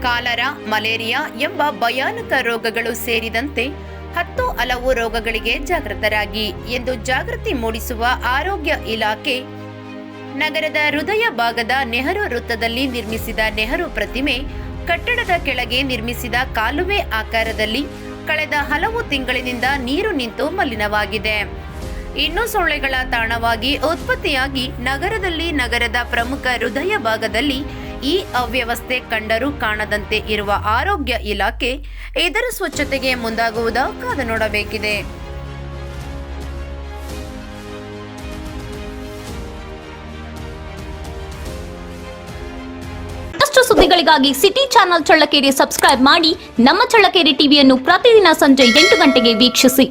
Cholera, malaria ಎಂಬ ಭಯಾನಕ ರೋಗಗಳು ಸೇರಿದಂತೆ 10 ಹಲವು ರೋಗಗಳಿಗೆ ಜಾಗೃತರಾಗಿ ಎಂದು ಜಾಗೃತಿ ಮೂಡಿಸುವ ಆರೋಗ್ಯ ಇಲಾಖೆ ನಗರದ ಹೃದಯ ಭಾಗದ ನೆಹರು ವೃತ್ತದಲ್ಲಿ ನಿರ್ಮಿಸಿದ ನೆಹರು ಪ್ರತಿಮೆ ಕಟ್ಟಡದ ಕೆಳಗೆ ನಿರ್ಮಿಸಿದ ಕಾಲುವೆ ಆಕಾರದಲ್ಲಿ ಕಳೆದ ಹಲವು ತಿಂಗಳಿನಿಂದ ನೀರು ನಿಂತು ಮಲಿನವಾಗಿದೆ. ಇನ್ನು ಸೊಳ್ಳೆಗಳ ತಾಣವಾಗಿ ಉತ್ಪತ್ತಿಯಾಗಿ ನಗರದ ಪ್ರಮುಖ ಹೃದಯ ಭಾಗದಲ್ಲಿ ಈ ಅವ್ಯವಸ್ಥೆ ಕಂಡರೂ ಕಾಣದಂತೆ ಇರುವ ಆರೋಗ್ಯ ಇಲಾಖೆ ಇದರ ಸ್ವಚ್ಛತೆಗೆ ಮುಂದಾಗುವುದಾ ಕಾದು ನೋಡಬೇಕಿದೆ. ಮತ್ತಷ್ಟು ಸುದ್ದಿಗಳಿಗಾಗಿ ಸಿಟಿ ಚಾನೆಲ್ ಚಳ್ಳಕೆರೆ ಸಬ್ಸ್ಕ್ರೈಬ್ ಮಾಡಿ. ನಮ್ಮ ಚಳ್ಳಕೆರೆ ಟಿವಿಯನ್ನು ಪ್ರತಿದಿನ ಸಂಜೆ 8 ಗಂಟೆಗೆ ವೀಕ್ಷಿಸಿ.